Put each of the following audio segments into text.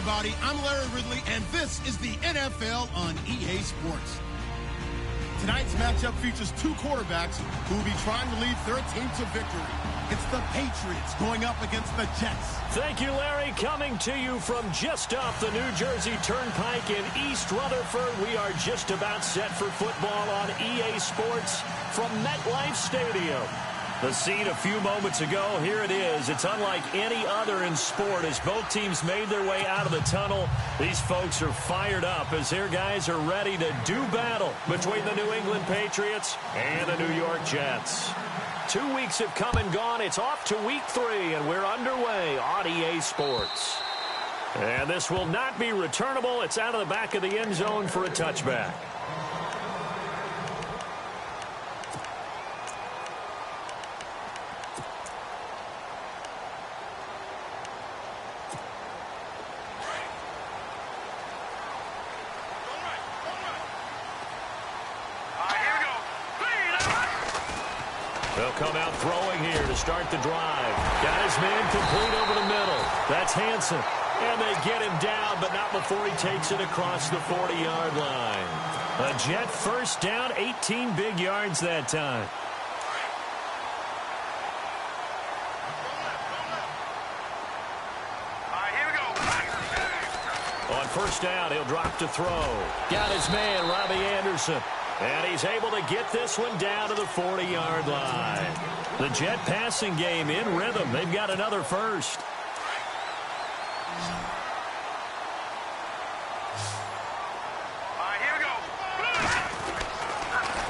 everybody. I'm Larry Ridley, and this is the NFL on EA Sports. Tonight's matchup features two quarterbacks who will be trying to lead their team to victory. It's the Patriots going up against the Jets. Thank you, Larry. Coming to you from just off the New Jersey Turnpike in East Rutherford. We are just about set for football on EA Sports from MetLife Stadium. The scene a few moments ago, here it is. It's unlike any other in sport as both teams made their way out of the tunnel. These folks are fired up as their guys are ready to do battle between the New England Patriots and the New York Jets. 2 weeks have come and gone. It's off to week 3, and we're underway on EA Sports. And this will not be returnable. It's out of the back of the end zone for a touchback. They'll come out throwing here to start the drive. Got his man complete over the middle. That's Hansen. And they get him down, but not before he takes it across the 40-yard line. A Jet first down, 18 big yards that time. On first down, he'll drop to throw. Got his man, Robbie Anderson. And he's able to get this one down to the 40-yard line. The Jet passing game in rhythm. They've got another first. Here we go.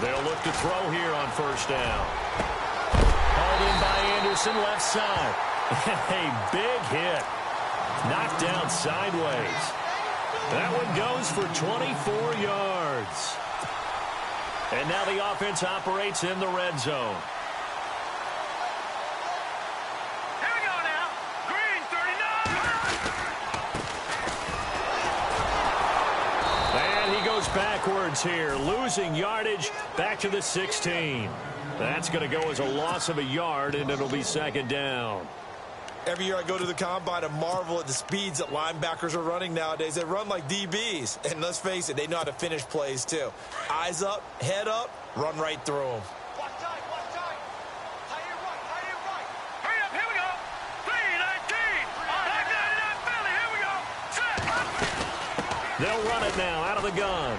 They'll look to throw here on first down. Hauled in by Anderson, left side. A big hit. Knocked down sideways. That one goes for 24 yards. And now the offense operates in the red zone. Here we go now. Green, 39. And he goes backwards here, losing yardage back to the 16. That's going to go as a loss of a yard, and it'll be second down. Every year I go to the combine and marvel at the speeds that linebackers are running nowadays. They run like DBs. And let's face it, they know how to finish plays too. Eyes up, head up, run right through them. Watch time, watch time. Tight end right, tight end right. Hurry up, here we go. 3-19. Back 99 Philly, here we go. Set. They'll run it now out of the gun.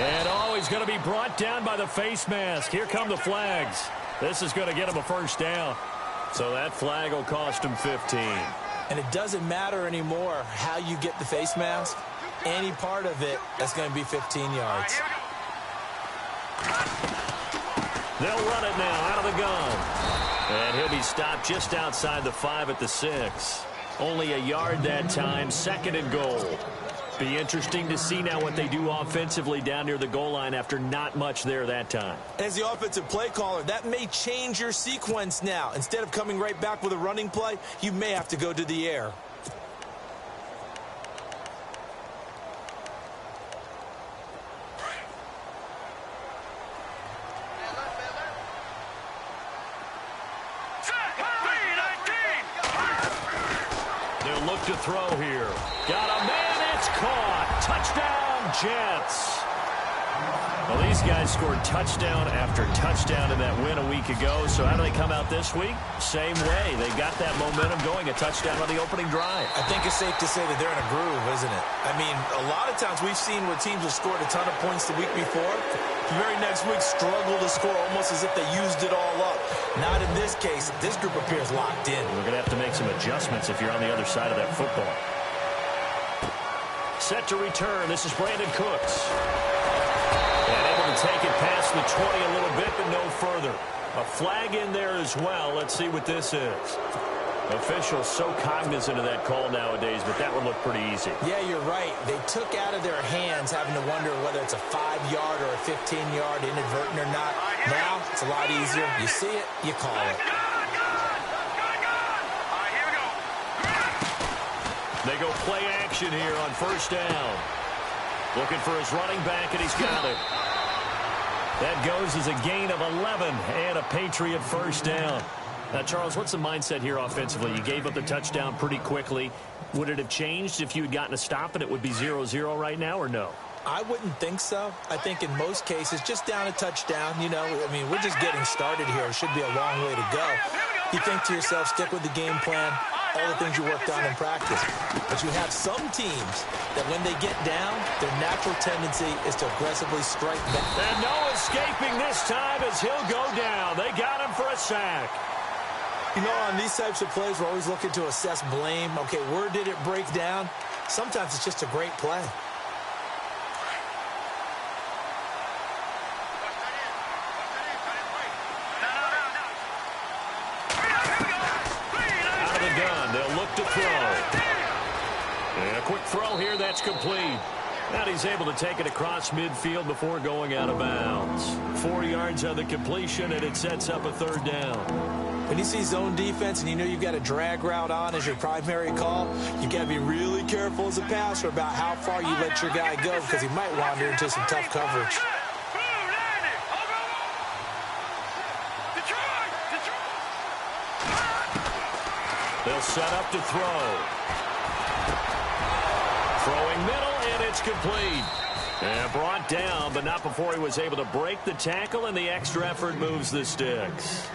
And he's going to be brought down by the face mask. Here come the flags. This is going to get him a first down. So that flag will cost him 15. And it doesn't matter anymore how you get the face mask. Any part of it, that's going to be 15 yards. They'll run it now out of the gun. And he'll be stopped just outside the 5 at the 6. Only a yard that time, second and goal. Be interesting to see now what they do offensively down near the goal line after not much there that time. As the offensive play caller, that may change your sequence now. Instead of coming right back with a running play, you may have to go to the air. They'll look to throw here. Got a man. It's caught. Touchdown, Jets. Well, these guys scored touchdown after touchdown in that win a week ago. So how do they come out this week? Same way. They got that momentum going, a touchdown on the opening drive. I think it's safe to say that they're in a groove, isn't it? I mean, a lot of times we've seen where teams have scored a ton of points the week before. The very next week struggle to score almost as if they used it all up. Not in this case. This group appears locked in. We're going to have to make some adjustments if you're on the other side of that football. Set to return. This is Brandon Cooks. And able to take it past the 20 a little bit, but no further. A flag in there as well. Let's see what this is. Officials so cognizant of that call nowadays, but that would look pretty easy. Yeah, you're right. They took out of their hands having to wonder whether it's a 5-yard or a 15-yard inadvertent or not. Now, it's a lot easier. You see it, you call it. They go play action here on first down. Looking for his running back, and he's got it. That goes as a gain of 11 and a Patriot first down. Charles, what's the mindset here offensively? You gave up the touchdown pretty quickly. Would it have changed if you had gotten a stop and it would be 0-0 right now, or no? I wouldn't think so. I think in most cases, just down a touchdown, you know, I mean, we're just getting started here. It should be a long way to go. You think to yourself, stick with the game plan, all the things you worked on in practice. But you have some teams that when they get down, their natural tendency is to aggressively strike back. And no escaping this time as he'll go down. They got him for a sack. You know, on these types of plays, we're always looking to assess blame. Okay, where did it break down? Sometimes it's just a great play. Out of the gun, they'll look to throw. And a quick throw here, that's complete. And he's able to take it across midfield before going out of bounds. 4 yards on the completion, and it sets up a third down. When you see zone defense and you know you've got a drag route on as your primary call, you've got to be really careful as a passer about how far you let your guy go because he might wander into some tough coverage. They'll set up to throw. Throwing middle, and it's complete. And brought down, but not before he was able to break the tackle, and the extra effort moves the sticks.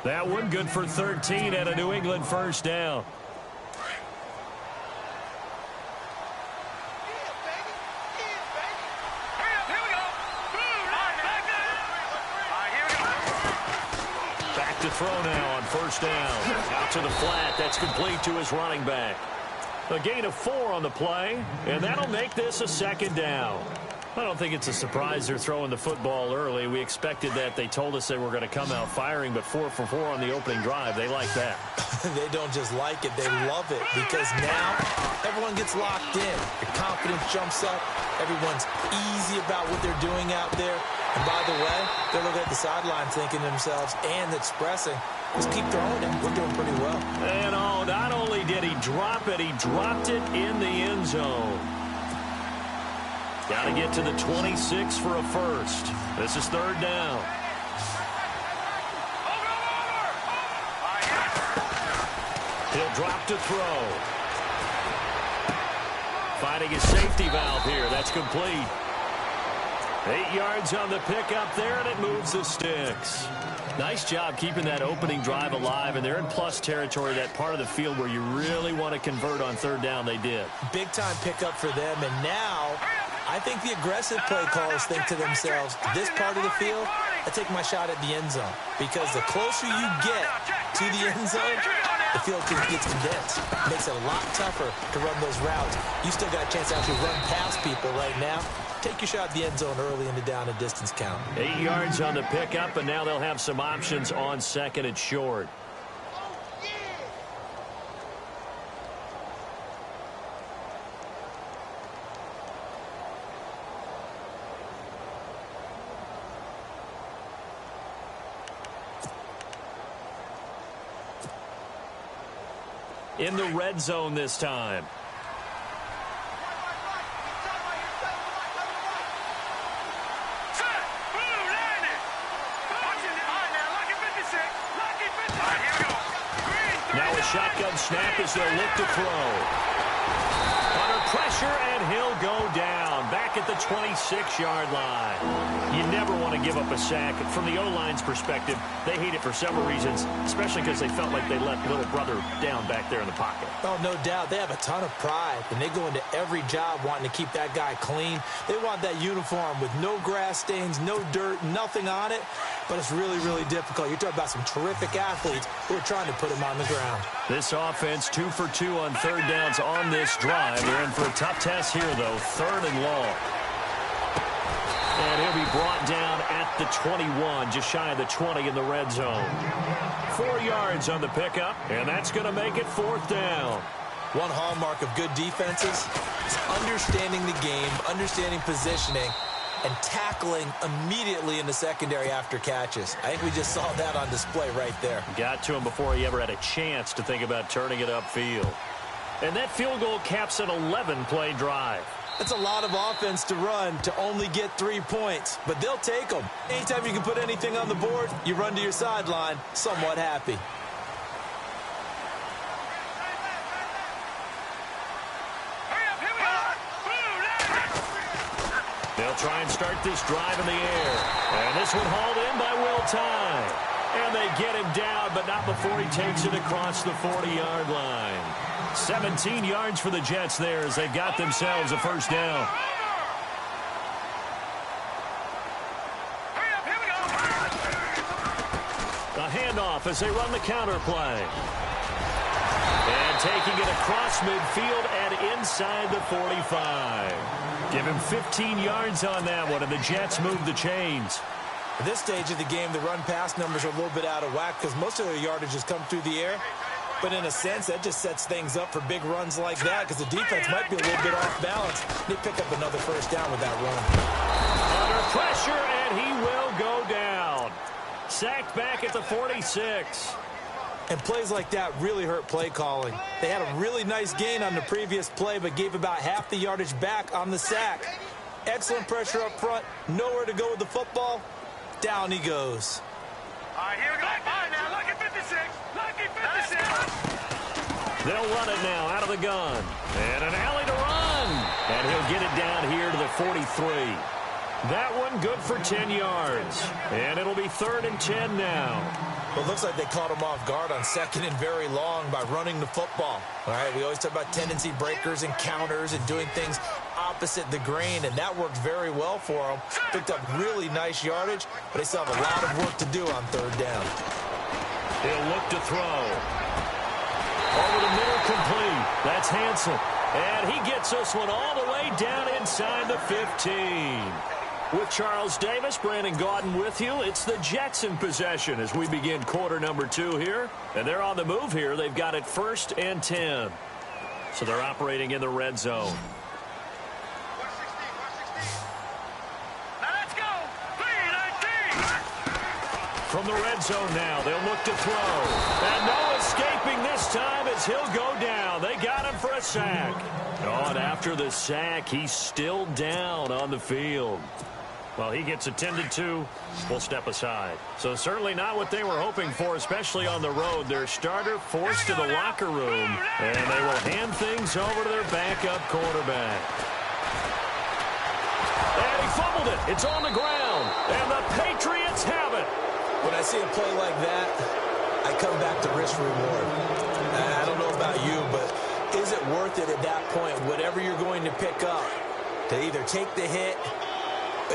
That one good for 13 at a New England first down. Back to throw now on first down. Out to the flat. That's complete to his running back. A gain of 4 on the play, and that'll make this a second down. I don't think it's a surprise they're throwing the football early. We expected that. They told us they were going to come out firing, but 4 for 4 on the opening drive. They like that. They don't just like it, they love it, because now everyone gets locked in. Your confidence jumps up. Everyone's easy about what they're doing out there. And by the way, they're looking at the sideline thinking to themselves and expressing, just keep throwing it. We're doing pretty well. And not only did he drop it, he dropped it in the end zone. Got to get to the 26 for a first. This is third down. He'll drop to throw. Finding his safety valve here. That's complete. 8 yards on the pickup there, and it moves the sticks. Nice job keeping that opening drive alive, and they're in plus territory, that part of the field where you really want to convert on third down. They did. Big-time pickup for them, and now I think the aggressive play callers think to themselves, this part of the field, I take my shot at the end zone, because the closer you get to the end zone, the field gets condensed. It makes it a lot tougher to run those routes. You still got a chance to actually run past people right now. Take your shot at the end zone early in the down and distance count. 8 yards on the pickup, and now they'll have some options on second and short. In the red zone this time. Now a shotgun snap as they'll look to throw. Under pressure, and he'll go down. Back at the 26-yard line. You never want to give up a sack. From the O-line's perspective, they hate it for several reasons, especially because they felt like they let little brother down back there in the pocket. Oh, no doubt. They have a ton of pride, and they go into every job wanting to keep that guy clean. They want that uniform with no grass stains, no dirt, nothing on it. But it's really, really difficult. You're talking about some terrific athletes who are trying to put him on the ground. This offense 2 for 2 on third downs on this drive. They're in for a tough test here, though. Third and long. And he'll be brought down at the 21, just shy of the 20 in the red zone. 4 yards on the pickup, and that's going to make it fourth down. One hallmark of good defenses is understanding the game, understanding positioning, and tackling immediately in the secondary after catches. I think we just saw that on display right there. Got to him before he ever had a chance to think about turning it upfield. And that field goal caps an 11-play drive. That's a lot of offense to run to only get 3 points, but they'll take them. Anytime you can put anything on the board, you run to your sideline somewhat happy. They'll try and start this drive in the air. And this one hauled in by Will Tye. And they get him down, but not before he takes it across the 40-yard line. 17 yards for the Jets there as they've got themselves a first down. A handoff as they run the counter play. And taking it across midfield and inside the 45. Give him 15 yards on that one, and the Jets move the chains. At this stage of the game, the run-pass numbers are a little bit out of whack because most of their yardage has come through the air. But in a sense, that just sets things up for big runs like that because the defense might be a little bit off balance. They pick up another first down with that run. Under pressure, and he will go down. Sacked back at the 46. And plays like that really hurt play calling. They had a really nice gain on the previous play, but gave about half the yardage back on the sack. Excellent pressure up front. Nowhere to go with the football. Down he goes. All right, here we go. All right, now, lucky 56. Lucky 56. They'll run it now out of the gun. And an alley to run. And he'll get it down here to the 43. That one good for 10 yards. And it'll be 3rd and 10 now. Well, it looks like they caught him off guard on 2nd and very long by running the football. All right, we always talk about tendency breakers and counters and doing things opposite the grain, and that worked very well for them. Picked up really nice yardage, but they still have a lot of work to do on 3rd down. He'll look to throw. Over the middle, complete. That's Hansen. And he gets this one all the way down inside the 15. With Charles Davis, Brandon Gaudin with you. It's the Jets in possession as we begin quarter number 2 here. And they're on the move here. They've got it 1st and 10. So they're operating in the red zone. Now let's go. 3-19. From the red zone now, they'll look to throw. And no escaping this time as he'll go down. They got him for a sack. Oh, and after the sack, he's still down on the field. Well, he gets attended to. We'll step aside. So certainly not what they were hoping for, especially on the road. Their starter forced to the locker room, and they will hand things over to their backup quarterback. And he fumbled it. It's on the ground, and the Patriots have it. When I see a play like that, I come back to risk reward. I don't know about you, but is it worth it at that point, whatever you're going to pick up, to either take the hit,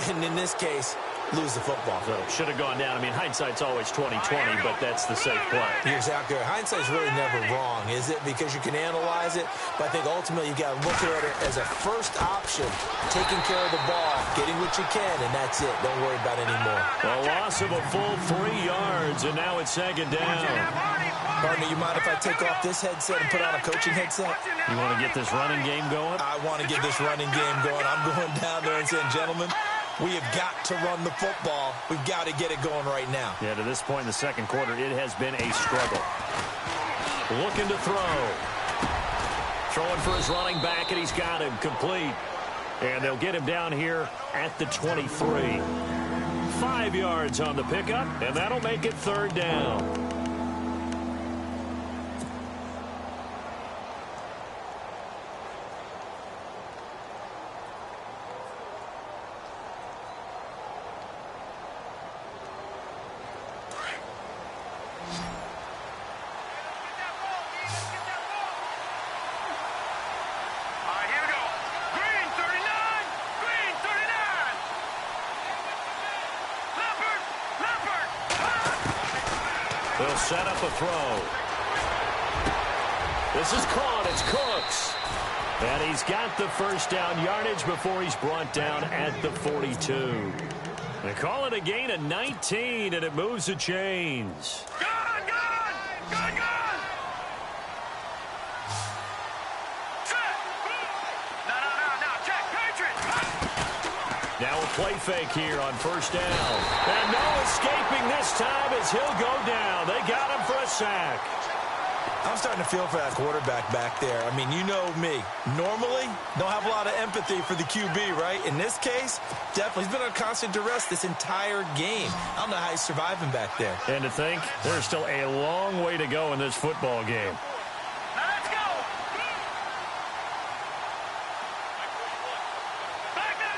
and in this case, lose the football? So should have gone down. I mean, hindsight's always 20/20, but that's the safe play. You're exactly right. Hindsight's really never wrong, is it? Because you can analyze it, but I think ultimately you got to look at it as a first option, taking care of the ball, getting what you can, and that's it. Don't worry about it anymore. A loss of a full 3 yards, and now it's 2nd down. Partner, you mind if I take off this headset and put on a coaching headset? You want to get this running game going? I want to get this running game going. I'm going down there and saying, gentlemen, we have got to run the football. We've got to get it going right now. Yeah, to this point in the 2nd quarter, it has been a struggle. Looking to throw. Throwing for his running back, and he's got him complete. And they'll get him down here at the 23. 5 yards on the pickup, and that'll make it 3rd down. They'll set up a throw. This is caught. It's Cooks. And he's got the first down yardage before he's brought down at the 42. They call it a gain of 19, and it moves the chains. Gone! Set! Now, check, Patriots! Now a play fake here on 1st down. And no escaping this time as he'll go down. They got him for a sack. I'm starting to feel for that quarterback back there. I mean, you know me. Normally, don't have a lot of empathy for the QB, right? In this case, definitely. He's been on constant duress this entire game. I don't know how he's surviving back there. And to think, there's still a long way to go in this football game. Now let's go! Back up!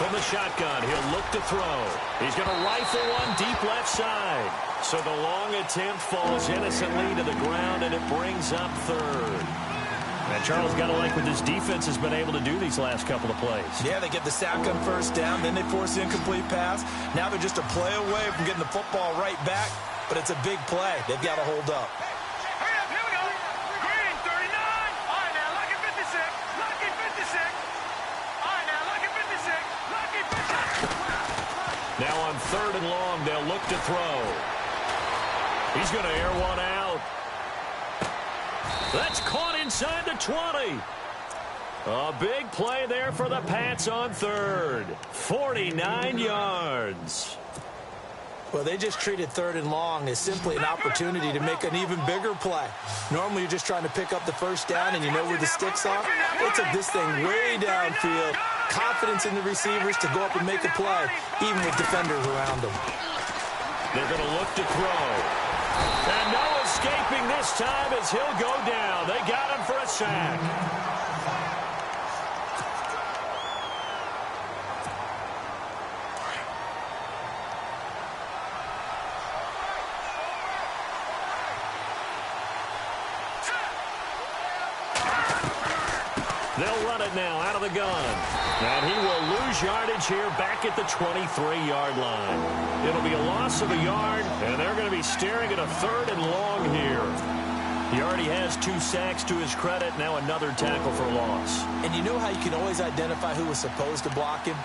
From the shotgun, he'll look to throw. He's going to rifle one deep left side. So the long attempt falls innocently to the ground, and it brings up third. And Charles, got to like what this defense has been able to do these last couple of plays. Yeah, they get the sack on first down, then they force the incomplete pass. Now they're just a play away from getting the football right back, but it's a big play. They've got to hold up. Hurry up, here we go. Green, 39. All right, now, lucky 56. Lucky 56. All right, now, lucky 56. Lucky 56. Now on 3rd and long, they'll look to throw. He's going to air one out. That's caught inside the 20. A big play there for the Pats on 3rd. 49 yards. Well, they just treated 3rd and long as simply an opportunity to make an even bigger play. Normally, you're just trying to pick up the first down, and you know where the sticks are. They took this thing way downfield. Confidence in the receivers to go up and make a play, even with defenders around them. They're going to look to throw. And no escaping this time as he'll go down. They got him for a sack. They'll run it now out of the gun. And he will lose yardage here back at the 23-yard line. It'll be a loss of a yard, and they're going to be staring at a 3rd and long here. He already has 2 sacks to his credit, now another tackle for loss. And you know how you can always identify who was supposed to block him?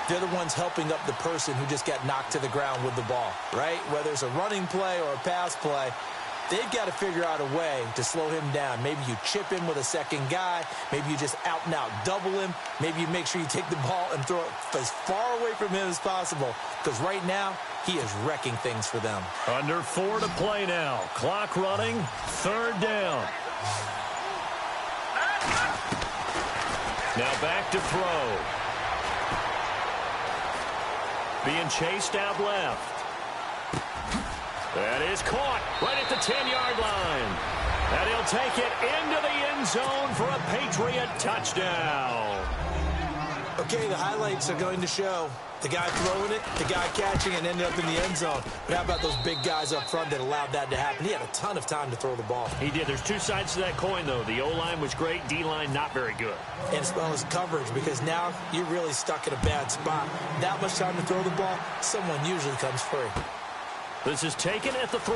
They're the ones helping up the person who just got knocked to the ground with the ball, right? Whether it's a running play or a pass play, they've got to figure out a way to slow him down. Maybe you chip him with a second guy. Maybe you just out-and-out double him. Maybe you make sure you take the ball and throw it as far away from him as possible. Because right now, he is wrecking things for them. Under 4 to play now. Clock running. 3rd down. Now back to throw. Being chased out left. That is caught right at the 10-yard line. And he'll take it into the end zone for a Patriot touchdown. Okay, the highlights are going to show the guy throwing it, the guy catching it, and ended up in the end zone. But how about those big guys up front that allowed that to happen? He had a ton of time to throw the ball. He did. There's 2 sides to that coin, though. The O-line was great. D-line not very good. And as well as coverage, because now you're really stuck in a bad spot. That much time to throw the ball, someone usually comes free. This is taken at the 3.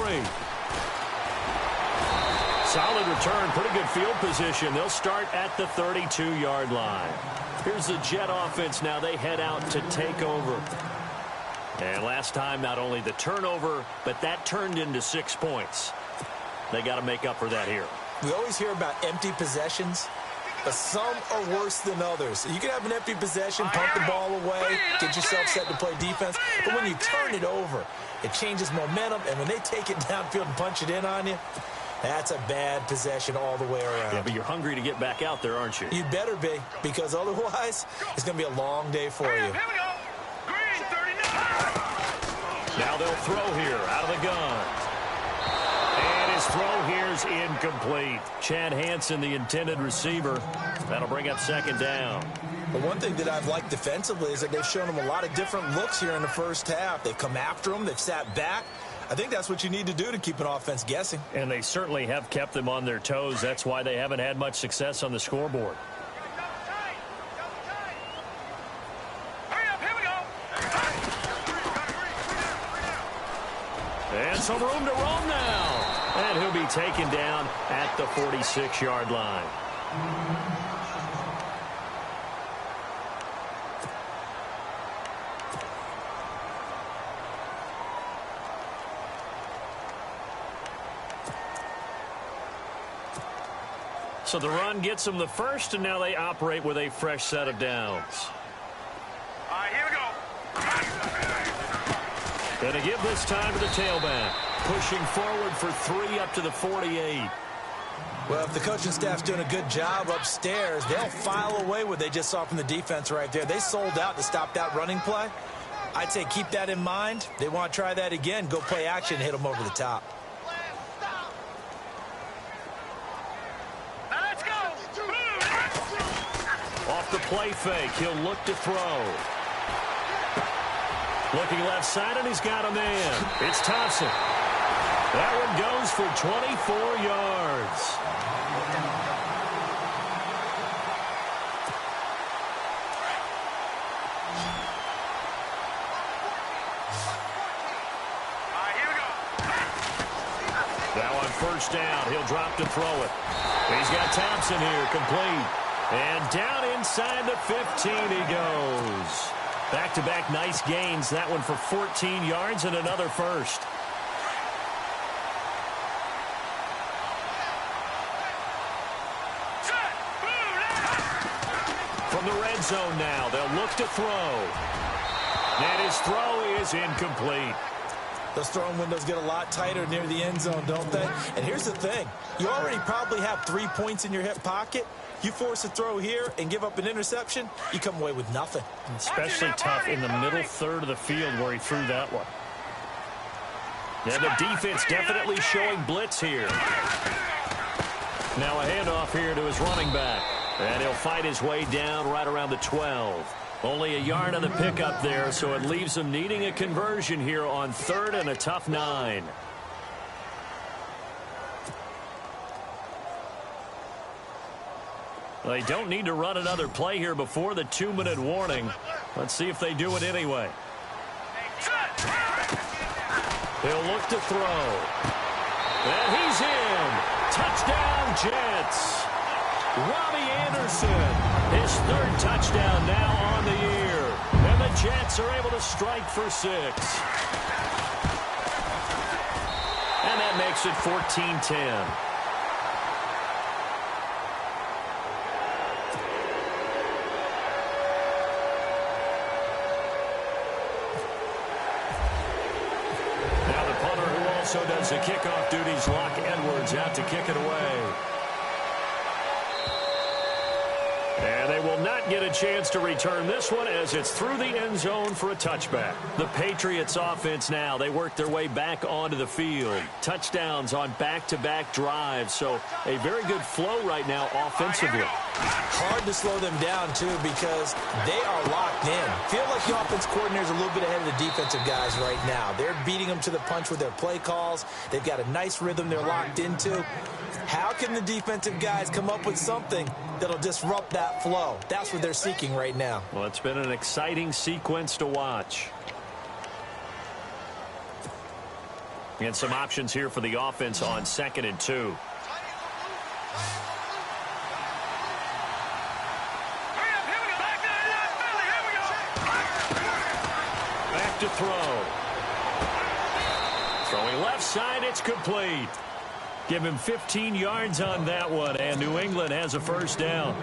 Solid return, pretty good field position. They'll start at the 32-yard line. Here's the Jet offense now. They head out to take over. And last time, not only the turnover, but that turned into 6 points. They got to make up for that here. We always hear about empty possessions, but some are worse than others. You can have an empty possession, pump the ball away, get yourself set to play defense, but when you turn it over, it changes momentum, and when they take it downfield and punch it in on you, that's a bad possession all the way around. Yeah, but you're hungry to get back out there, aren't you? You better be, because otherwise, it's going to be a long day for you. Here we go. Green, 39. Now they'll throw here out of the gun. And his throw here's incomplete. Chad Hansen, the intended receiver. That'll bring up 2nd down. But one thing that I've liked defensively is that they've shown him a lot of different looks here in the first half. They've come after him. They've sat back. I think that's what you need to do to keep an offense guessing. And they certainly have kept them on their toes. That's why they haven't had much success on the scoreboard. Hurry up, here we go. And some room to roam now. And he'll be taken down at the 46-yard line. So the run gets them the first, and now they operate with a fresh set of downs. All right, here we go. Going to give this time to the tailback. Pushing forward for 3 up to the 48. Well, if the coaching staff's doing a good job upstairs, they'll file away what they just saw from the defense right there. They sold out to stop that running play. I'd say keep that in mind. They want to try that again. Go play action and hit them over the top. Off the play fake, he'll look to throw. Looking left side, and he's got a man. It's Thompson. That one goes for 24 yards. Now on first down, he'll drop to throw it. He's got Thompson here, complete. And down inside the 15 he goes. Back-to-back nice gains. That one for 14 yards and another first. From the red zone now, they'll look to throw. And his throw is incomplete. Those throwing windows get a lot tighter near the end zone, don't they? And here's the thing. You already probably have 3 points in your hip pocket. You force a throw here and give up an interception, you come away with nothing. Especially tough in the middle third of the field where he threw that one. And the defense definitely showing blitz here. Now a handoff here to his running back. And he'll fight his way down right around the 12. Only a yard on the pickup there, so it leaves him needing a conversion here on third and a tough 9. They don't need to run another play here before the 2-minute warning. Let's see if they do it anyway. He'll look to throw. And he's in. Touchdown, Jets. Robbie Anderson, his third touchdown now on the year. And the Jets are able to strike for 6. And that makes it 14-10. Also does the kickoff duties. Locke Edwards out to kick it away. And they will not get a chance to return this one as it's through the end zone for a touchback. The Patriots offense now, they work their way back onto the field. Touchdowns on back-to-back drives, so a very good flow right now offensively. Hard to slow them down, too, because they are locked in. Feel like the offense coordinator is a little bit ahead of the defensive guys right now. They're beating them to the punch with their play calls. They've got a nice rhythm they're locked into. How can the defensive guys come up with something that'll disrupt that flow? That's what they're seeking right now. Well, it's been an exciting sequence to watch. And some options here for the offense on 2nd and 2. Back to throw. Throwing left side, it's complete. Give him 15 yards on that one, and New England has a first down.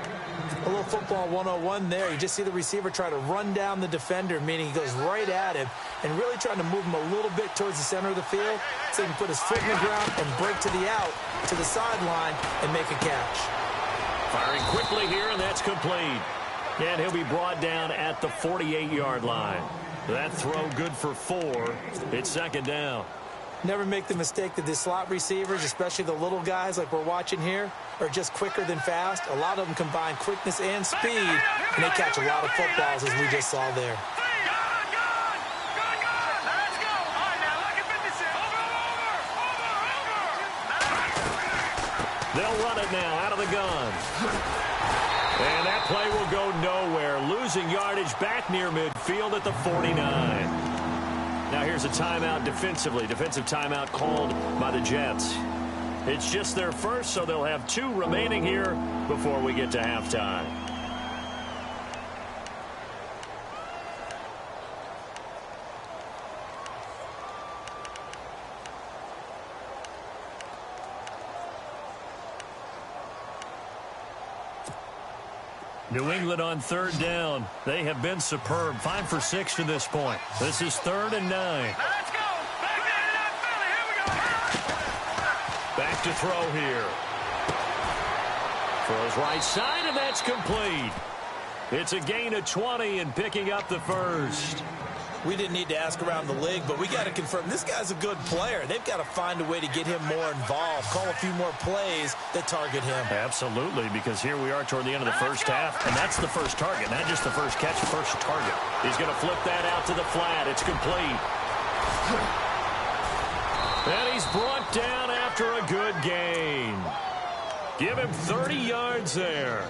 A little football 101 there. You just see the receiver try to run down the defender, meaning he goes right at him and really trying to move him a little bit towards the center of the field so he can put his foot in the ground and break to the out, to the sideline, and make a catch. Firing quickly here, and that's complete. And he'll be brought down at the 48-yard line. That throw good for 4. It's 2nd down. Never make the mistake that the slot receivers, especially the little guys like we're watching here, are just quicker than fast. A lot of them combine quickness and speed, and they catch a lot of footballs, as we just saw there. They'll run it now out of the gun. And that play will go nowhere. Losing yardage back near midfield at the 49. Now here's a timeout defensively. Defensive timeout called by the Jets. It's just their first, so they'll have 2 remaining here before we get to halftime. New England on 3rd down. They have been superb. 5 for 6 to this point. This is 3rd and 9. Let's go. Back to throw here. Throws right side, and that's complete. It's a gain of 20 and picking up the first. We didn't need to ask around the league, but we got to confirm this guy's a good player. They've got to find a way to get him more involved, call a few more plays that target him. Absolutely, because here we are toward the end of the first half, and that's the first target, not just the first catch, first target. He's going to flip that out to the flat. It's complete. And he's brought down after a good gain. Give him 30 yards there.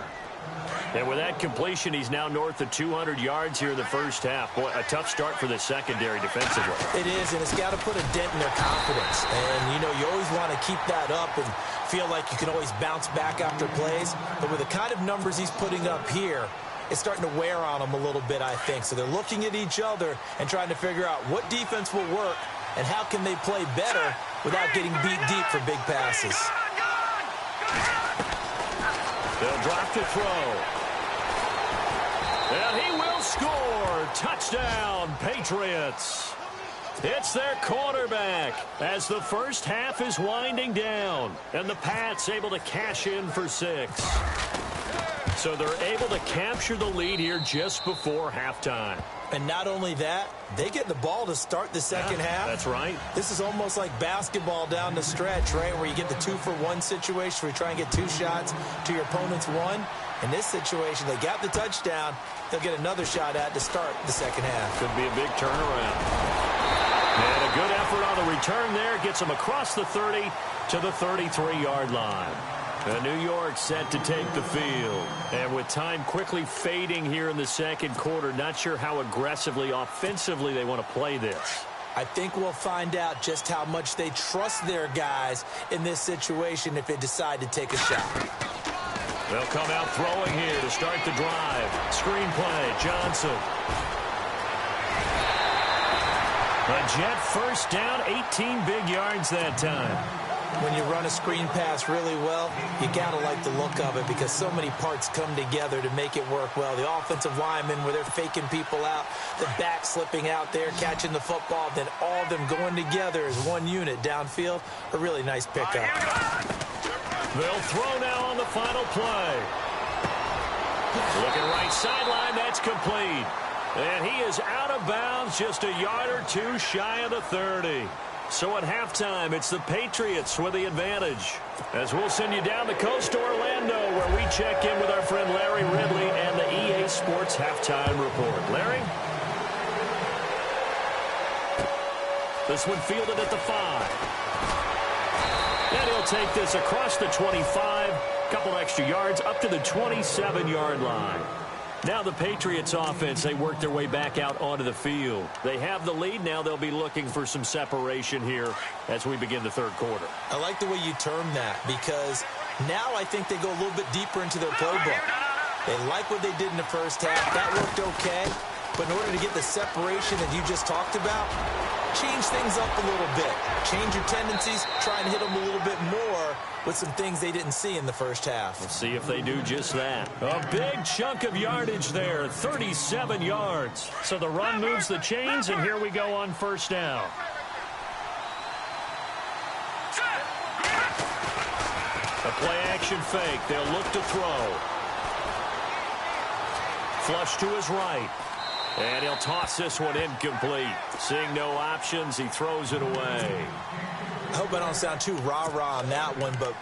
And with that completion, he's now north of 200 yards here in the first half. Boy, a tough start for the secondary defensively. It is, and it's got to put a dent in their confidence. And, you know, you always want to keep that up and feel like you can always bounce back after plays. But with the kind of numbers he's putting up here, it's starting to wear on them a little bit, I think. So they're looking at each other and trying to figure out what defense will work and how can they play better without getting beat deep for big passes. They'll drop to throw. And he will score. Touchdown, Patriots. It's their quarterback as the first half is winding down. And the Pats able to cash in for 6. So they're able to capture the lead here just before halftime. And not only that, they get the ball to start the second half. That's right. This is almost like basketball down the stretch, right, where you get the 2-for-1 situation where you try and get 2 shots to your opponent's 1. In this situation, they got the touchdown. They'll get another shot at to start the second half. Could be a big turnaround. And a good effort on the return there. Gets them across the 30 to the 33-yard line. New York set to take the field. And with time quickly fading here in the second quarter, not sure how aggressively, offensively they want to play this. I think we'll find out just how much they trust their guys in this situation if they decide to take a shot. They'll come out throwing here to start the drive. Screen play, Johnson. A Jet first down, 18 big yards that time. When you run a screen pass really well, you got to like the look of it because so many parts come together to make it work well. The offensive linemen where they're faking people out, the back slipping out there, catching the football, then all of them going together as one unit downfield. A really nice pickup. They'll throw now on the final play. Looking right sideline, that's complete. And he is out of bounds just a yard or two shy of the 30. So at halftime, it's the Patriots with the advantage. As we'll send you down the coast to Orlando, where we check in with our friend Larry Ridley and the EA Sports Halftime Report. Larry? This one fielded at the 5. And he'll take this across the 25, couple extra yards, up to the 27-yard line. Now the Patriots offense, they work their way back out onto the field. They have the lead. Now they'll be looking for some separation here as we begin the third quarter. I like the way you term that because now I think they go a little bit deeper into their playbook. They like what they did in the first half. That worked okay. But in order to get the separation that you just talked about, change things up a little bit. Change your tendencies. Try and hit them a little bit more with some things they didn't see in the first half. Let's see if they do just that. A big chunk of yardage there, 37 yards. So the run moves the chains, and here we go on first down. A play-action fake. They'll look to throw. Flush to his right. And he'll toss this one incomplete. Seeing no options, he throws it away. I hope I don't sound too rah-rah on that one, but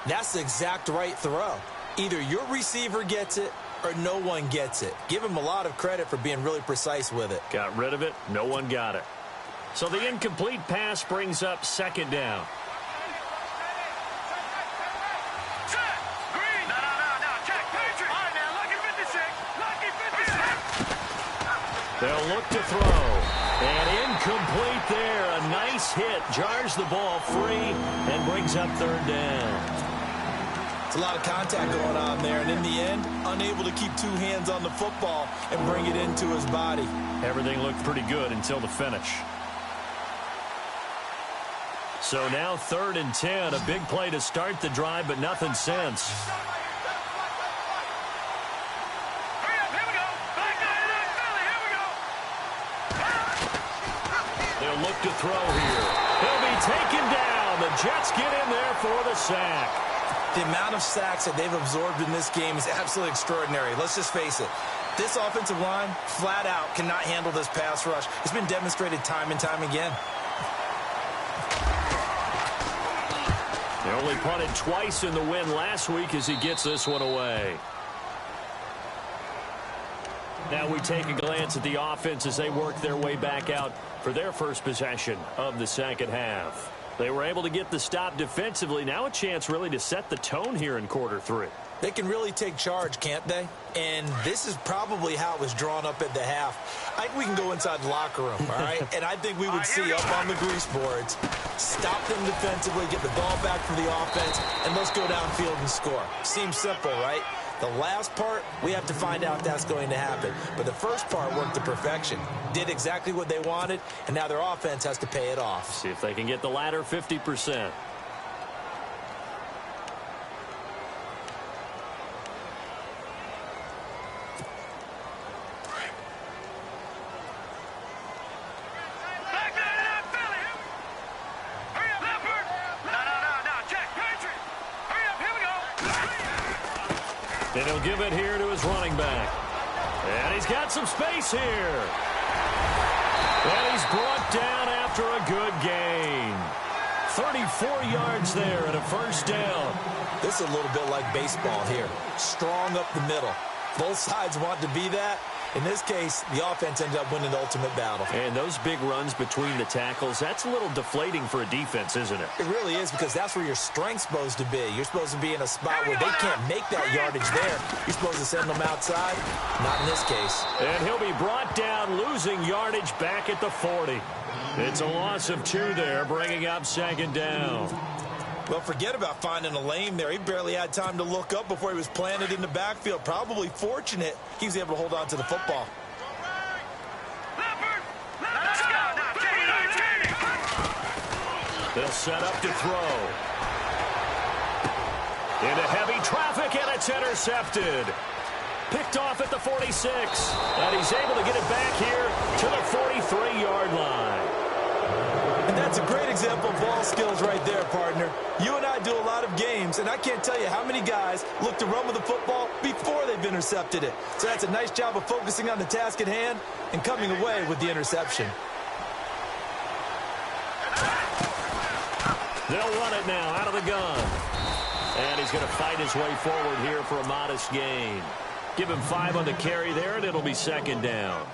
that's the exact right throw. Either your receiver gets it or no one gets it. Give him a lot of credit for being really precise with it. Got rid of it. No one got it. So the incomplete pass brings up second down. They'll look to throw. And incomplete there. A nice hit. Jars the ball free and brings up third down. It's a lot of contact going on there. And in the end, unable to keep 2 hands on the football and bring it into his body. Everything looked pretty good until the finish. So now 3rd and 10. A big play to start the drive, but nothing since. Look to throw here. He'll be taken down. The Jets get in there for the sack. The amount of sacks that they've absorbed in this game is absolutely extraordinary. Let's just face it. This offensive line, flat out, cannot handle this pass rush. It's been demonstrated time and time again. They only punted twice in the win last week as he gets this one away. Now we take a glance at the offense as they work their way back out for their first possession of the second half. They were able to get the stop defensively. Now a chance really to set the tone here in quarter three. They can really take charge, can't they? And this is probably how it was drawn up at the half. I think we can go inside the locker room, all right? And I think we would see up on the grease boards, stop them defensively, get the ball back for the offense, and let's go downfield and score. Seems simple, right? The last part, we have to find out if that's going to happen. But the first part worked to perfection. Did exactly what they wanted, and now their offense has to pay it off. See if they can get the latter 50%. And he'll give it here to his running back. And he's got some space here. And he's brought down after a good gain. 34 yards there and a first down. This is a little bit like baseball here. Strong up the middle. Both sides want to be that. In this case, the offense ended up winning the ultimate battle. And those big runs between the tackles, that's a little deflating for a defense, isn't it? It really is, because that's where your strength's supposed to be. You're supposed to be in a spot where they can't make that yardage there. You're supposed to send them outside. Not in this case. And he'll be brought down, losing yardage back at the 40. It's a loss of 2 there, bringing up second down. Well, forget about finding a lane there. He barely had time to look up before he was planted in the backfield. Probably fortunate he was able to hold on to the football. They'll set up to throw. Into heavy traffic, and it's intercepted. Picked off at the 46. And he's able to get it back here to the 43-yard line. And that's a great example of ball skills right there, partner. You and I do a lot of games, and I can't tell you how many guys look to run with the football before they've intercepted it. So that's a nice job of focusing on the task at hand and coming away with the interception. They'll run it now out of the gun. And he's going to fight his way forward here for a modest gain. Give him 5 on the carry there, and it'll be second down.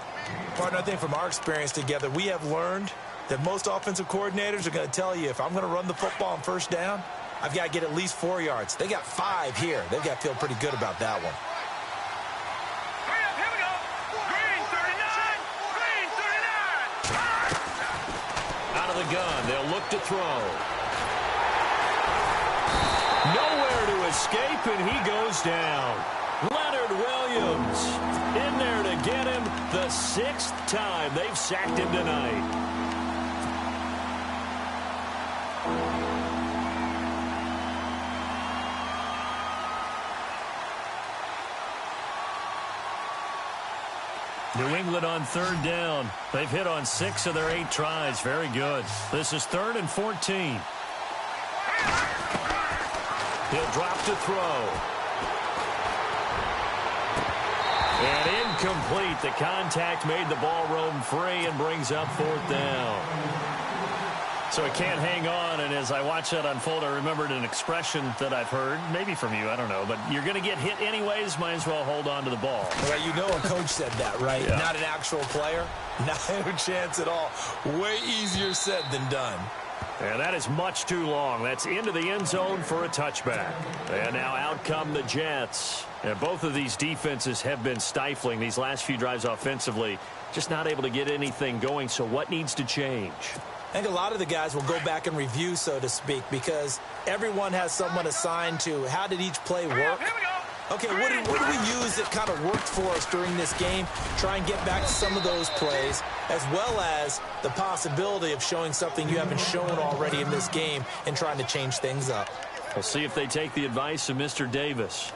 Partner, I think from our experience together, we have learned that most offensive coordinators are going to tell you, if I'm going to run the football on first down, I've got to get at least 4 yards. They got 5 here. They've got to feel pretty good about that one. Hurry up, here we go. Green 39. Green 39. Out of the gun, they'll look to throw. Nowhere to escape, and he goes down. Leonard Williams in there to get him the 6th time they've sacked him tonight. New England on third down. They've hit on 6 of their 8 tries. Very good. This is 3rd and 14. He'll drop to throw. And incomplete. The contact made the ball roam free and brings up 4th down. So it can't hang on, and as I watch that unfold, I remembered an expression that I've heard, maybe from you, I don't know, but you're going to get hit anyways, might as well hold on to the ball. Well, you know a coach said that, right? Yeah. Not an actual player. Not a chance at all. Way easier said than done. And that is much too long. That's into the end zone for a touchback. And now out come the Jets. And both of these defenses have been stifling these last few drives offensively. Just not able to get anything going. So what needs to change? I think a lot of the guys will go back and review, so to speak, because everyone has someone assigned to how did each play work. Okay, what did we use that kind of worked for us during this game? Try and get back to some of those plays, as well as the possibility of showing something you haven't shown already in this game and trying to change things up. We'll see if they take the advice of Mr. Davis.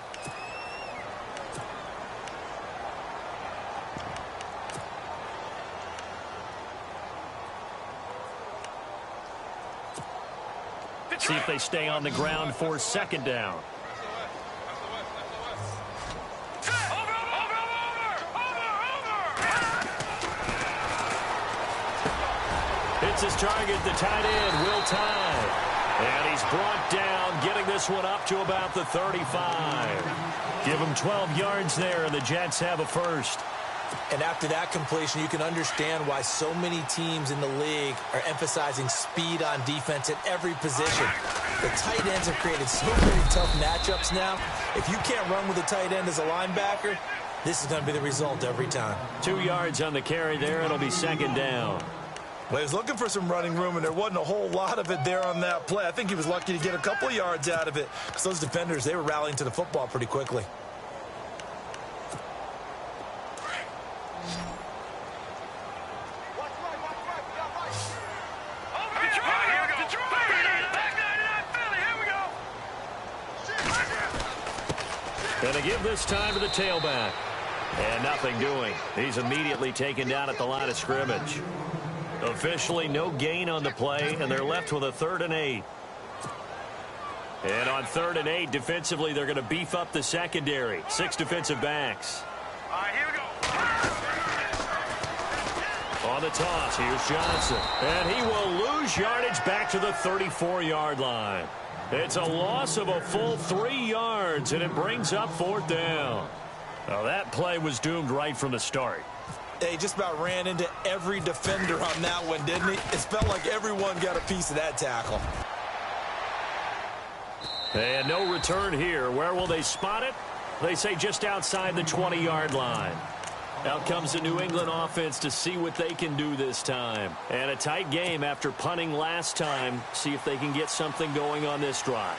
See if they stay on the ground for second down. Over. Sets his target, the tight end, Will Tye. And he's brought down, getting this one up to about the 35. Give him 12 yards there, and the Jets have a first. And after that completion, you can understand why so many teams in the league are emphasizing speed on defense at every position. The tight ends have created so many tough matchups now. If you can't run with a tight end as a linebacker, this is going to be the result every time. 2 yards on the carry there. It'll be second down. Well, he was looking for some running room, and there wasn't a whole lot of it there on that play. I think he was lucky to get a couple of yards out of it because those defenders, they were rallying to the football pretty quickly. Going to give this time to the tailback. And nothing doing. He's immediately taken down at the line of scrimmage. Officially no gain on the play, and they're left with a 3rd and 8. And on 3rd and 8, defensively, they're going to beef up the secondary. 6 defensive backs. All right, here we go. On the toss, here's Johnson. And he will lose yardage back to the 34-yard line. It's a loss of a full 3 yards, and it brings up 4th down. Now, that play was doomed right from the start. He just about ran into every defender on that one, didn't he? It felt like everyone got a piece of that tackle. And no return here. Where will they spot it? They say just outside the 20-yard line. Out comes the New England offense to see what they can do this time. And a tight game after punting last time. See if they can get something going on this drive.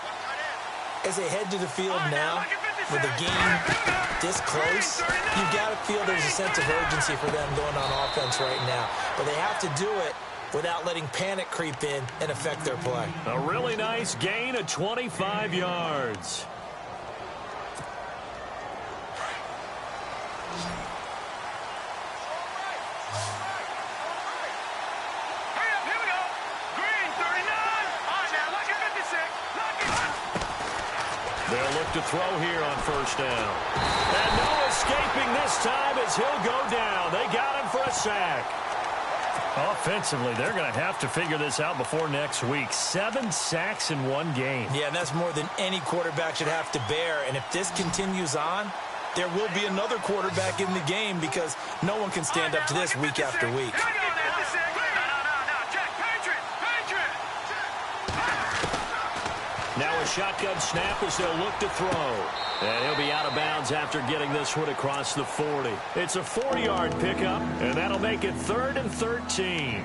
As they head to the field now, with the game this close, you've got to feel there's a sense of urgency for them going on offense right now. But they have to do it without letting panic creep in and affect their play. A really nice gain of 25 yards. They'll look to throw here on 1st down. And no escaping this time as he'll go down. They got him for a sack. Offensively, they're going to have to figure this out before next week. 7 sacks in 1 game. Yeah, and that's more than any quarterback should have to bear. And if this continues on, there will be another quarterback in the game because no one can stand up to this week after week. Now a shotgun snap as they'll look to throw. And he'll be out of bounds after getting this one across the 40. It's a 4-yard pickup, and that'll make it 3rd and 13.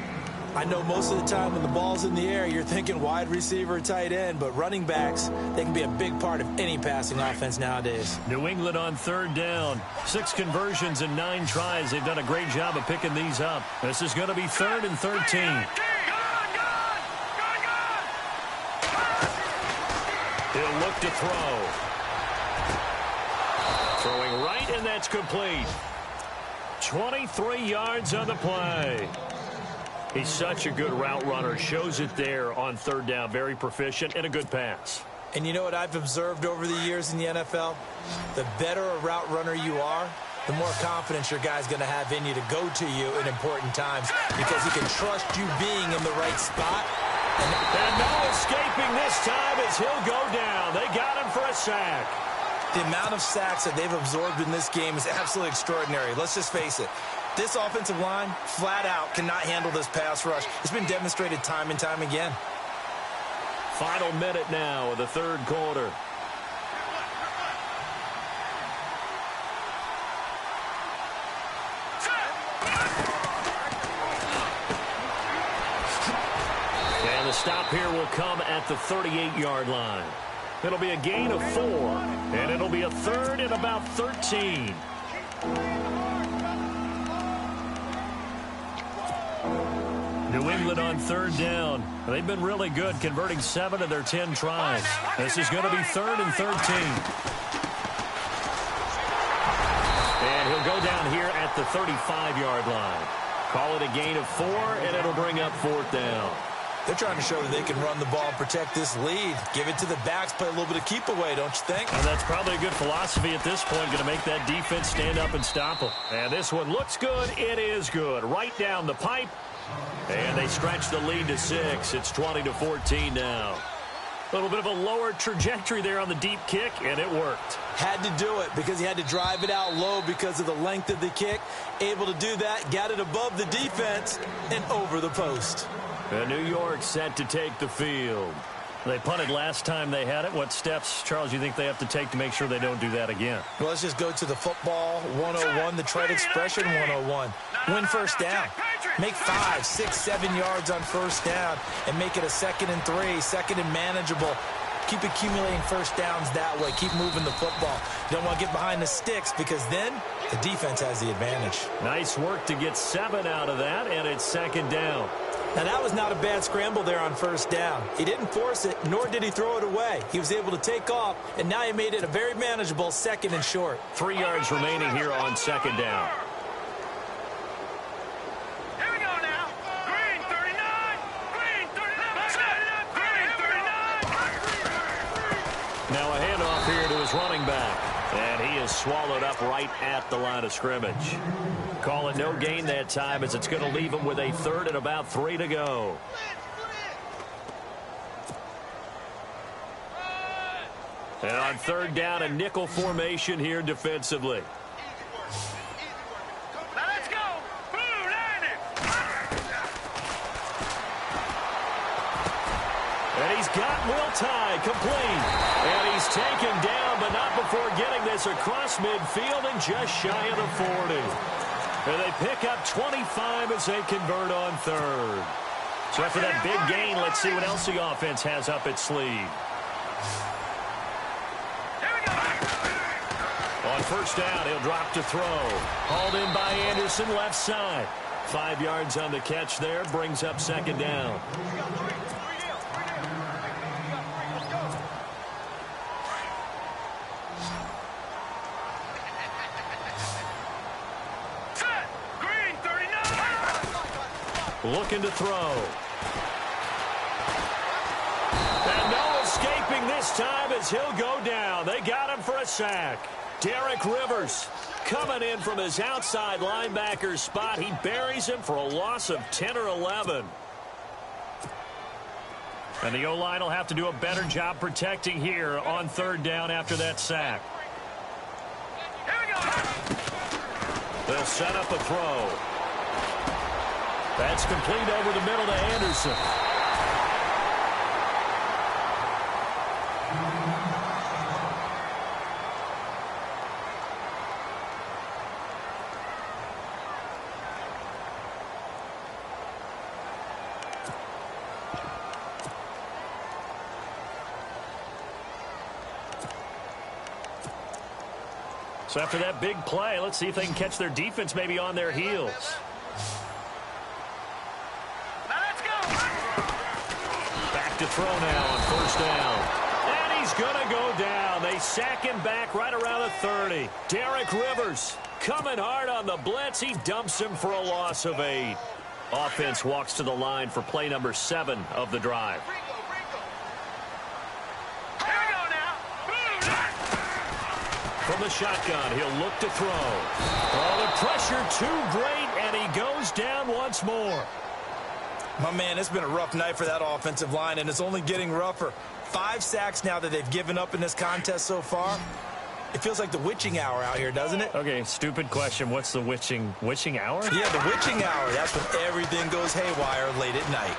I know most of the time when the ball's in the air, you're thinking wide receiver, tight end, but running backs, they can be a big part of any passing offense nowadays. New England on 3rd down. 6 conversions and 9 tries. They've done a great job of picking these up. This is going to be 3rd and 13. He'll look to throw. Throwing right, and that's complete. 23 yards on the play. He's such a good route runner. Shows it there on 3rd down. Very proficient and a good pass. And you know what I've observed over the years in the NFL? The better a route runner you are, the more confidence your guy's going to have in you to go to you in important times because he can trust you being in the right spot. And no escaping this time as he'll go down. They got him for a sack. The amount of sacks that they've absorbed in this game is absolutely extraordinary. Let's just face it. This offensive line, flat out, cannot handle this pass rush. It's been demonstrated time and time again. Final minute now of the 3rd quarter. And the stop here will come at the 38-yard line. It'll be a gain of 4, and it'll be a 3rd and about 13. New England on 3rd down. They've been really good, converting 7 of their 10 tries. This is going to be 3rd and 13. And he'll go down here at the 35-yard line. Call it a gain of 4, and it'll bring up 4th down. They're trying to show that they can run the ball and protect this lead. Give it to the backs, play a little bit of keep away, don't you think? And that's probably a good philosophy at this point, going to make that defense stand up and stop them. And this one looks good. It is good. Right down the pipe. And they stretch the lead to 6. It's 20-14 now. A little bit of a lower trajectory there on the deep kick, and it worked. Had to do it because he had to drive it out low because of the length of the kick. Able to do that, got it above the defense, and over the post. And New York set to take the field. They punted last time they had it. What steps, Charles, you think they have to take to make sure they don't do that again? Well, let's just go to the football 101, the trade expression 101. Win first down. Make 5, 6, 7 yards on first down and make it a 2nd and 3, 2nd and manageable. Keep accumulating first downs that way. Keep moving the football. You don't want to get behind the sticks because then the defense has the advantage. Nice work to get 7 out of that, and it's 2nd down. Now, that was not a bad scramble there on first down. He didn't force it, nor did he throw it away. He was able to take off, and now he made it a very manageable 2nd and short. 3 yards remaining here on 2nd down. Here we go now. Green 39. Green 39. Green 39. Now a handoff here to his running back. And he is swallowed up right at the line of scrimmage. Call it no gain that time as it's going to leave him with a 3rd and about 3 to go. And on 3rd down, a nickel formation here defensively. Now let's go. Blue Lightning. And he's got Will Tye complete. And he's taken down, but not before getting this across midfield and just shy of the 40. And they pick up 25 as they convert on 3rd. So after that big gain, let's see what else the offense has up its sleeve. On first down, he'll drop to throw. Hauled in by Anderson, left side. 5 yards on the catch there, brings up 2nd down. Looking to throw. And no escaping this time as he'll go down. They got him for a sack. Derek Rivers coming in from his outside linebacker spot. He buries him for a loss of 10 or 11. And the O-line will have to do a better job protecting here on 3rd down after that sack. They'll set up a throw. That's complete over the middle to Anderson. So after that big play, let's see if they can catch their defense maybe on their heels. To throw now on first down. And he's going to go down. They sack him back right around the 30. Derek Rivers coming hard on the blitz. He dumps him for a loss of 8. Offense walks to the line for play number 7 of the drive. From the shotgun, he'll look to throw. Oh, the pressure too great, and he goes down once more. My man, it's been a rough night for that offensive line, and it's only getting rougher. 5 sacks now that they've given up in this contest so far. It feels like the witching hour out here, doesn't it? Okay, stupid question. What's the witching hour? Yeah, the witching hour. That's when everything goes haywire late at night.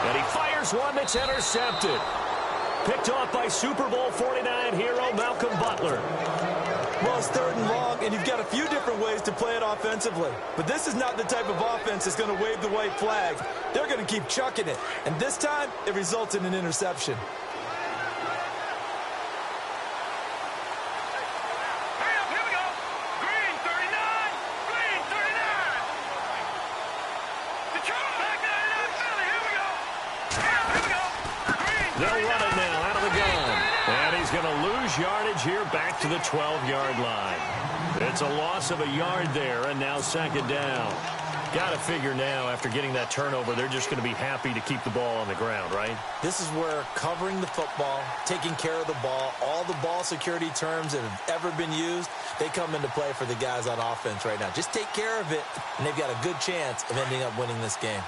And he fires one that's intercepted. Picked off by Super Bowl 49 hero Malcolm Butler. Well, it's 3rd and long, and you've got a few different ways to play it offensively. But this is not the type of offense that's going to wave the white flag. They're going to keep chucking it. And this time, it results in an interception. Here we go. Green 39. Green 39. Detroit back 99 Philly. Here we go. Here we go. Green 39. They'll run it now out of the gun. And he's going to lose yardage here back to the 12-yard line. It's a loss of a yard there, and now 2nd down. Got to figure now, after getting that turnover, they're just going to be happy to keep the ball on the ground, right? This is where covering the football, taking care of the ball, all the ball security terms that have ever been used, they come into play for the guys on offense right now. Just take care of it, and they've got a good chance of ending up winning this game.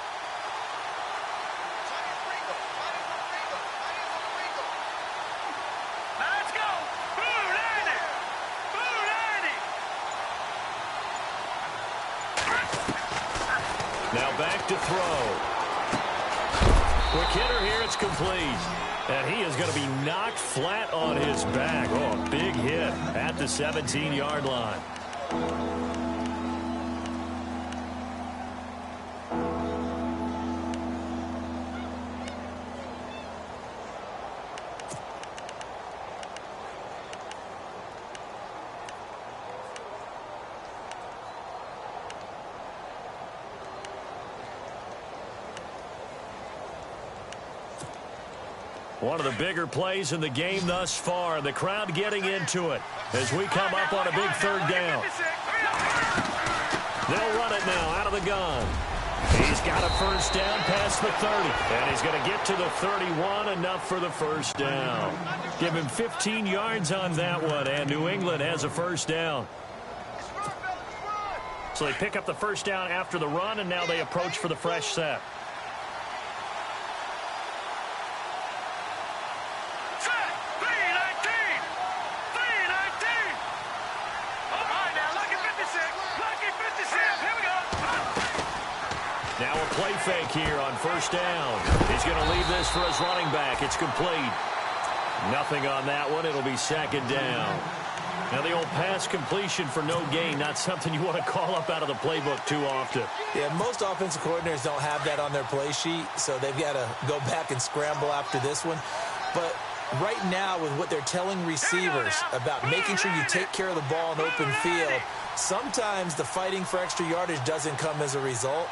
Now back to throw. Quick hitter here, it's complete. And he is going to be knocked flat on his back. Oh, a big hit at the 17-yard line. One of the bigger plays in the game thus far. The crowd getting into it as we come up on a big third down. They'll run it now out of the gun. He's got a first down past the 30. And he's going to get to the 31, enough for the first down. Give him 15 yards on that one, and New England has a first down. So they pick up the first down after the run, and now they approach for the fresh set. Now a play fake here on first down. He's going to leave this for his running back. It's complete. Nothing on that one. It'll be second down. Now the old pass completion for no gain, not something you want to call up out of the playbook too often. Yeah, most offensive coordinators don't have that on their play sheet, so they've got to go back and scramble after this one. But right now, with what they're telling receivers about making sure you take care of the ball in open field, sometimes the fighting for extra yardage doesn't come as a result.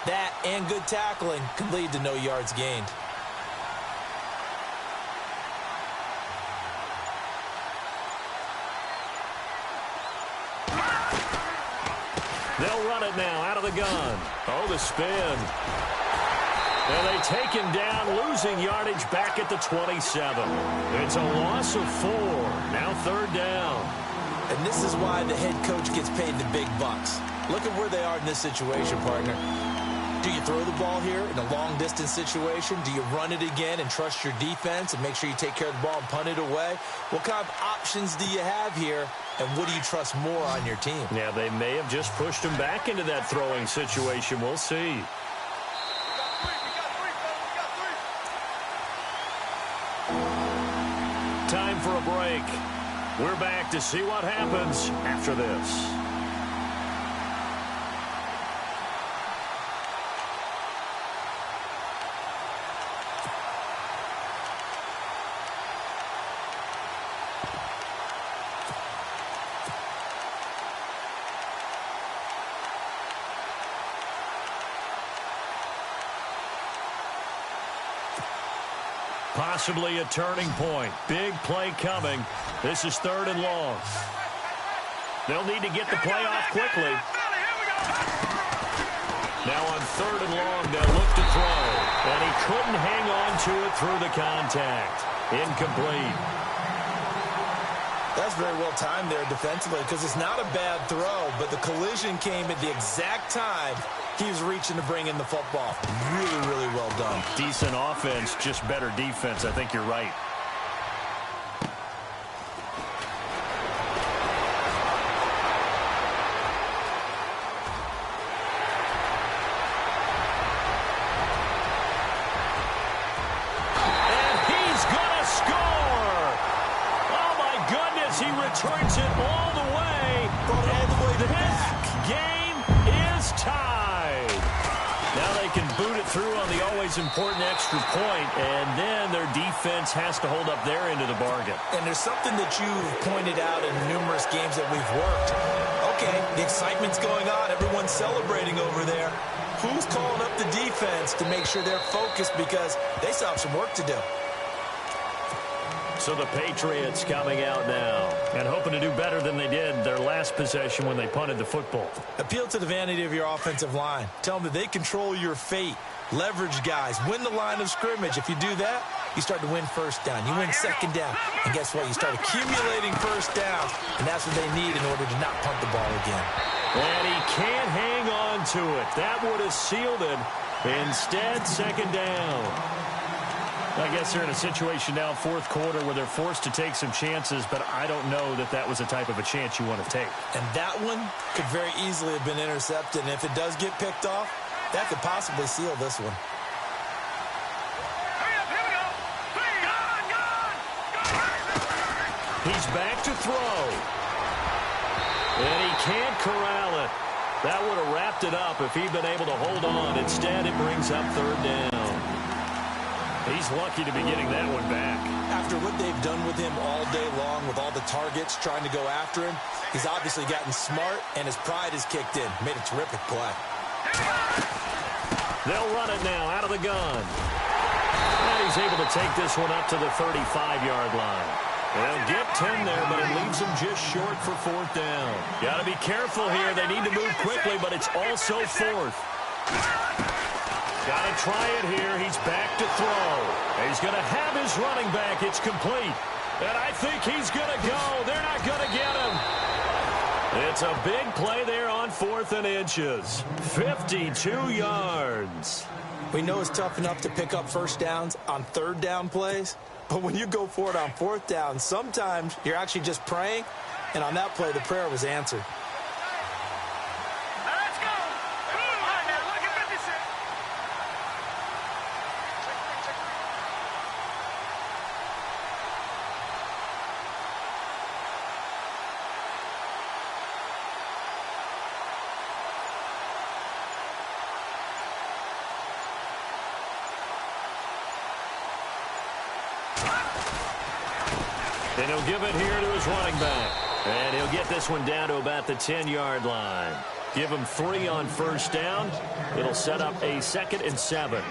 That and good tackling can lead to no yards gained. They'll run it now out of the gun. Oh, the spin. And they take him down, losing yardage back at the 27. It's a loss of 4. Now third down. And this is why the head coach gets paid the big bucks. Look at where they are in this situation, partner. Do you throw the ball here in a long-distance situation? Do you run it again and trust your defense and make sure you take care of the ball and punt it away? What kind of options do you have here, and what do you trust more on your team? Yeah, they may have just pushed him back into that throwing situation. We'll see. Time for a break. We're back to see what happens after this. Possibly a turning point. Big play coming. This is third and long. They'll need to get the play off quickly. Now on third and long, they'll look to throw. And he couldn't hang on to it through the contact. Incomplete. That's very well timed there defensively, because it's not a bad throw, but the collision came at the exact time he was reaching to bring in the football. Really, really well done. Decent offense, just better defense. I think you're right. And he's going to score! Oh, my goodness, he returns it all the way. Brought it all the way to this back. game is tied. Now they can boot it through on the always important extra point, and then their defense has to hold up their end of the bargain. And there's something that you've pointed out in numerous games that we've worked. Okay, the excitement's going on. Everyone's celebrating over there. Who's calling up the defense to make sure they're focused, because they still have some work to do? So the Patriots coming out now and hoping to do better than they did their last possession when they punted the football. Appeal to the vanity of your offensive line. Tell them that they control your fate. Leverage guys. Win the line of scrimmage. If you do that, you start to win first down. You win second down. And guess what? You start accumulating first downs. And that's what they need in order to not punt the ball again. And he can't hang on to it. That would have sealed it. Instead, second down. I guess they're in a situation now, fourth quarter, where they're forced to take some chances, but I don't know that that was the type of a chance you want to take. And that one could very easily have been intercepted. And if it does get picked off, that could possibly seal this one. He's back to throw. And he can't corral it. That would have wrapped it up if he'd been able to hold on. Instead, it brings up third down. He's lucky to be getting that one back. After what they've done with him all day long, with all the targets trying to go after him, he's obviously gotten smart, and his pride has kicked in. Made a terrific play. They'll run it now out of the gun. And he's able to take this one up to the 35-yard line. They'll get 10 there, but it leaves them just short for fourth down. Got to be careful here. They need to move quickly, but it's also fourth. Got to try it here. He's back to throw. He's going to have his running back. It's complete. And I think he's going to go. They're not going to get him. It's a big play there on 4th and inches. 52 yards. We know it's tough enough to pick up first downs on third down plays, but when you go for it on fourth down, sometimes you're actually just praying, and on that play, the prayer was answered. And he'll give it here to his running back. And he'll get this one down to about the 10-yard line. Give him 3 on first down. It'll set up a 2nd and 7.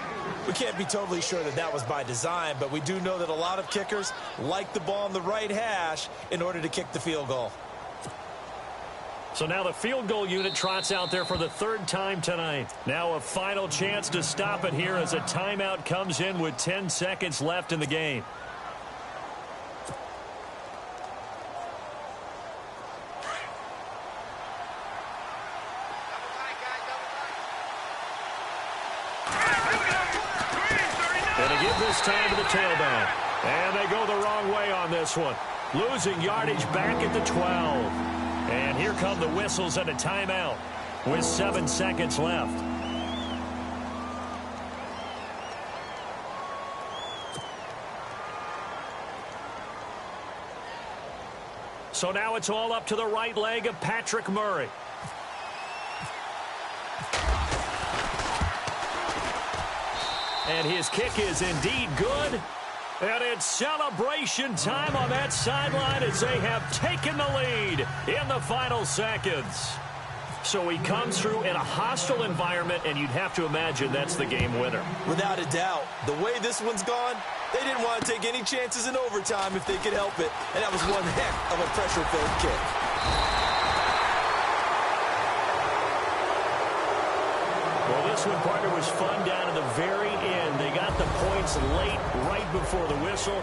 We can't be totally sure that that was by design, but we do know that a lot of kickers like the ball on the right hash in order to kick the field goal. So now the field goal unit trots out there for the 3rd time tonight. Now a final chance to stop it here as a timeout comes in with 10 seconds left in the game. This time to the tailback. And they go the wrong way on this one. Losing yardage back at the 12. And here come the whistles and a timeout with 7 seconds left. So now it's all up to the right leg of Patrick Murray. And his kick is indeed good. And it's celebration time on that sideline as they have taken the lead in the final seconds. So he comes through in a hostile environment, and you'd have to imagine that's the game winner. Without a doubt. The way this one's gone, they didn't want to take any chances in overtime if they could help it. And that was one heck of a pressure-filled kick. Well, this one, partner, was fun down to the very end. They got the points late, right before the whistle.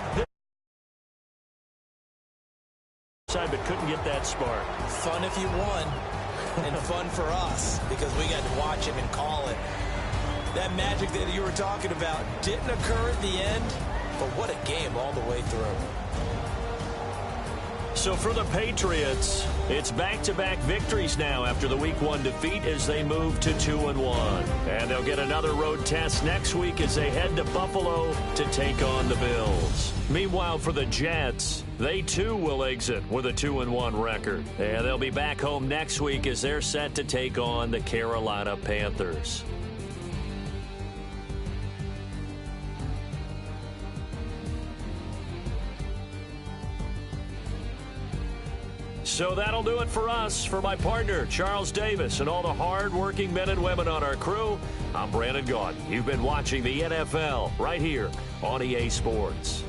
But couldn't get that spark. Fun if you won, and fun for us because we got to watch him and call it. That magic that you were talking about didn't occur at the end, but what a game all the way through. So for the Patriots, it's back-to-back victories now after the Week 1 defeat as they move to 2-1. And they'll get another road test next week as they head to Buffalo to take on the Bills. Meanwhile, for the Jets, they too will exit with a 2-1 record. And they'll be back home next week as they're set to take on the Carolina Panthers. So that'll do it for us. For my partner, Charles Davis, and all the hard-working men and women on our crew, I'm Brandon Gaudin. You've been watching the NFL right here on EA Sports.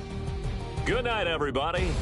Good night, everybody.